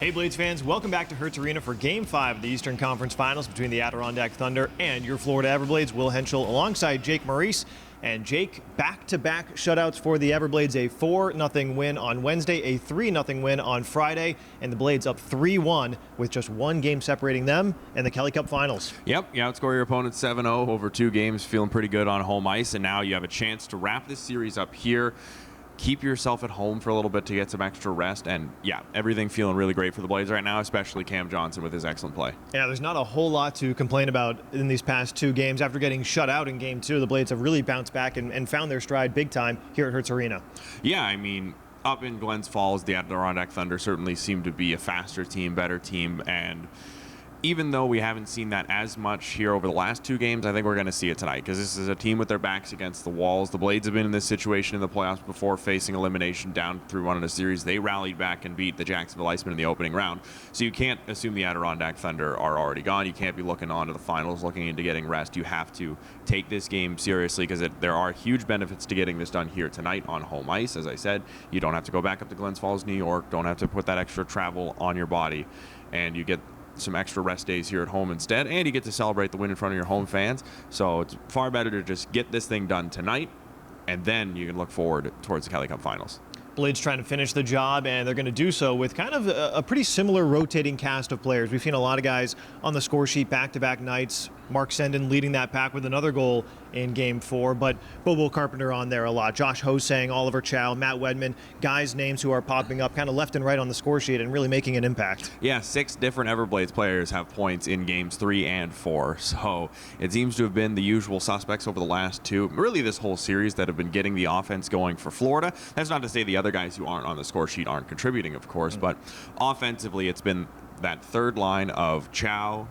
Hey Blades fans, welcome back to Hertz Arena for Game 5 of the Eastern Conference Finals between the Adirondack Thunder and your Florida Everblades. Will Henschel alongside Jake Maurice. And Jake, back-to-back shutouts for the Everblades, a 4-0 win on Wednesday, a 3-0 win on Friday, and the Blades up 3-1 with just one game separating them and the Kelly Cup Finals. Yep, you outscore your opponent 7-0 over 2 games, feeling pretty good on home ice, and now you have a chance to wrap this series up here. Keep yourself at home for a little bit to get some extra rest, and yeah, everything feeling really great for the Blades right now, especially Cam Johnson with his excellent play. Yeah, there's not a whole lot to complain about in these past 2 games. After getting shut out in Game 2, the Blades have really bounced back and found their stride big time here at Hertz Arena. Yeah, I mean, up in Glens Falls, the Adirondack Thunder certainly seem to be a faster team, better team, and even though we haven't seen that as much here over the last 2 games, I think we're going to see it tonight because this is a team with their backs against the walls. The Blades have been in this situation in the playoffs before, facing elimination down through one in a series. They rallied back and beat the Jacksonville Icemen in the opening round. So you can't assume the Adirondack Thunder are already gone. You can't be looking on to the finals, looking into getting rest. You have to take this game seriously because there are huge benefits to getting this done here tonight on home ice. As I said, you don't have to go back up to Glens Falls, New York. Don't have to put that extra travel on your body. And you get some extra rest days here at home instead, and you get to celebrate the win in front of your home fans. So it's far better to just get this thing done tonight, and then you can look forward towards the Kelly Cup Finals. Blades trying to finish the job, and they're going to do so with kind of a pretty similar rotating cast of players. We've seen a lot of guys on the score sheet back-to-back nights. Mark Senden leading that pack with another goal in Game 4, but Bobo Carpenter on there a lot. Josh Hosang, Oliver Chow, Matt Wedman, guys' names who are popping up kind of left and right on the score sheet and really making an impact. Yeah, 6 different Everblades players have points in Games 3 and 4, so it seems to have been the usual suspects over the last 2, really this whole series, that have been getting the offense going for Florida. That's not to say the other guys who aren't on the score sheet aren't contributing, of course, but offensively it's been that third line of Chow,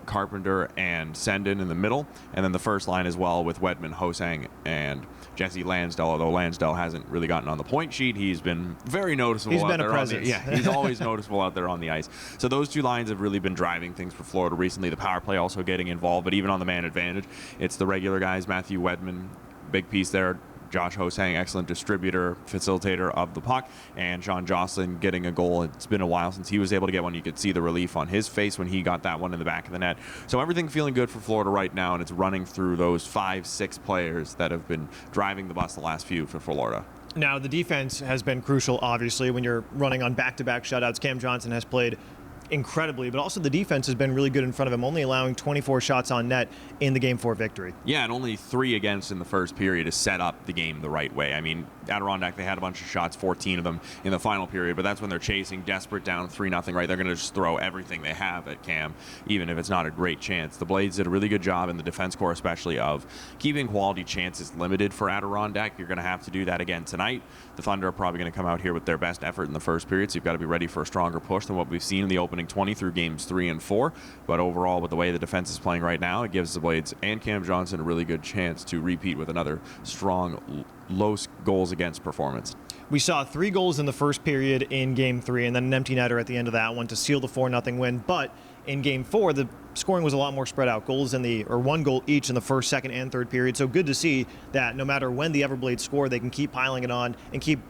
Carpenter, and Senden in the middle, and then the first line as well with Wedman, Hosang, and Jesse Lansdell. Although Lansdell hasn't really gotten on the point sheet, he's been very noticeable. He's out been there a presence. he's always noticeable out there on the ice. So those 2 lines have really been driving things for Florida recently. The power play also getting involved, but even on the man advantage, it's the regular guys. Matthew Wedman, big piece there. Josh Hosang, excellent distributor, facilitator of the puck, and Sean Jocelyn getting a goal. It's been a while since he was able to get one. You could see the relief on his face when he got that one in the back of the net. So everything feeling good for Florida right now, and it's running through those 5-6 players that have been driving the bus the last few for Florida. Now, the defense has been crucial, obviously, when you're running on back-to-back shutouts. Cam Johnson has played incredibly, but also the defense has been really good in front of him, only allowing 24 shots on net in the Game 4 victory. Yeah, and only 3 against in the first period to set up the game the right way. I mean, Adirondack, they had a bunch of shots, 14 of them in the final period, but that's when they're chasing, desperate, down 3-0, right? They're going to just throw everything they have at Cam, even if it's not a great chance. The Blades did a really good job in the defense core, especially of keeping quality chances limited for Adirondack. You're going to have to do that again tonight. The Thunder are probably going to come out here with their best effort in the first period, so you've got to be ready for a stronger push than what we've seen in the opening 20 through Games 3 and 4. But overall, with the way the defense is playing right now, it gives the Blades and Cam Johnson a really good chance to repeat with another strong, low goals against performance. We saw 3 goals in the first period in Game 3 and then an empty netter at the end of that one to seal the 4-0 win. But in Game 4, the scoring was a lot more spread out. Goals or 1 goal each in the first, second, and third period. So good to see that no matter when the Everblades score, they can keep piling it on and keep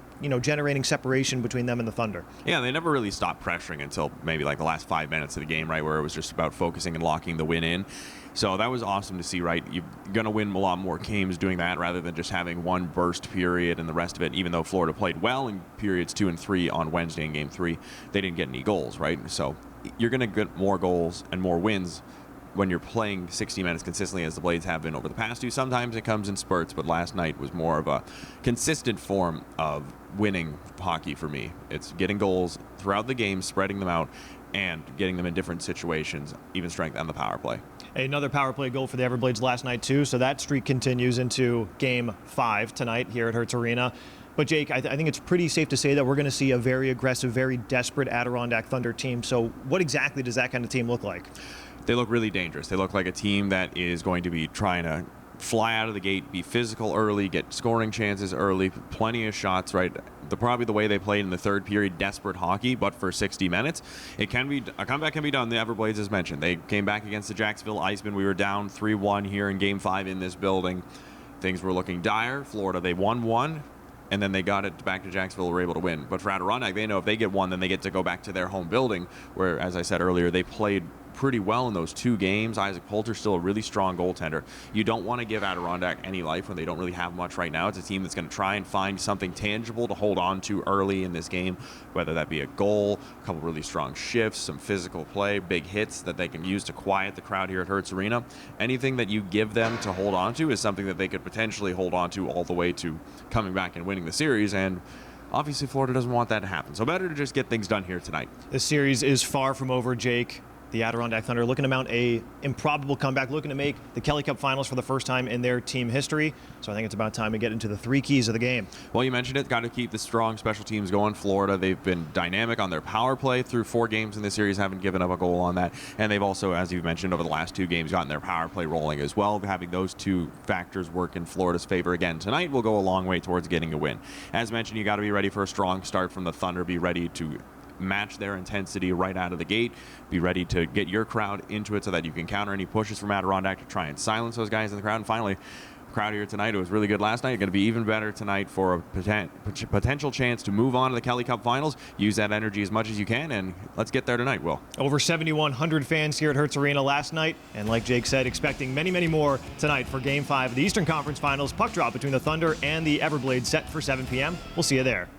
generating separation between them and the Thunder. Yeah, they never really stopped pressuring until maybe like the last 5 minutes of the game, right, where it was just about focusing and locking the win in. So that was awesome to see, right? You're going to win a lot more games doing that rather than just having one burst period and the rest of it. Even though Florida played well in periods 2 and 3 on Wednesday in Game 3, they didn't get any goals, right? So you're going to get more goals and more wins when you're playing 60 minutes consistently, as the Blades have been over the past 2. Sometimes it comes in spurts, but last night was more of a consistent form of winning hockey for me. It's getting goals throughout the game, spreading them out, and getting them in different situations, even strength on the power play. Another power play goal for the Everblades last night, too, so that streak continues into Game 5 tonight here at Hertz Arena. But, Jake, I think it's pretty safe to say that we're going to see a very aggressive, very desperate Adirondack Thunder team. So what exactly does that kind of team look like? They look really dangerous. They look like a team that is going to be trying to fly out of the gate, be physical early, get scoring chances early, plenty of shots, right? Probably the way they played in the third period, desperate hockey, but for 60 minutes. A comeback can be done. The Everblades, as mentioned, they came back against the Jacksonville Icemen. We were down 3-1 here in Game 5 in this building. Things were looking dire. Florida, they won 1. and then they got it back to Jacksonville, were able to win. But for Adirondack, they know if they get one, then they get to go back to their home building, where, as I said earlier, they played pretty well in those 2 games. Isaac Poulter's still a really strong goaltender. You don't want to give Adirondack any life when they don't really have much right now. It's a team that's going to try and find something tangible to hold on to early in this game, whether that be a goal, a couple really strong shifts, some physical play, big hits that they can use to quiet the crowd here at Hertz Arena. Anything that you give them to hold on to is something that they could potentially hold on to all the way to coming back and winning the series, and obviously Florida doesn't want that to happen. So better to just get things done here tonight. This series is far from over, Jake. The Adirondack Thunder looking to mount a improbable comeback, looking to make the Kelly Cup Finals for the first time in their team history. So I think it's about time to get into the 3 keys of the game. Well, you mentioned it. Got to keep the strong special teams going. Florida, they've been dynamic on their power play through 4 games in this series, haven't given up a goal on that. And they've also, as you've mentioned, over the last 2 games, gotten their power play rolling as well. Having those 2 factors work in Florida's favor again tonight will go a long way towards getting a win. As mentioned, you got to be ready for a strong start from the Thunder. Be ready to match their intensity right out of the gate. Be ready to get your crowd into it so that you can counter any pushes from Adirondack to try and silence those guys in the crowd. And finally, crowd here tonight, it was really good last night. Going to be even better tonight for a potential chance to move on to the Kelly Cup Finals. Use that energy as much as you can, and let's get there tonight, Will. Over 7,100 fans here at Hertz Arena last night, and like Jake said, expecting many, many more tonight for Game 5 of the Eastern Conference Finals. Puck drop between the Thunder and the Everblades set for 7 p.m. We'll see you there.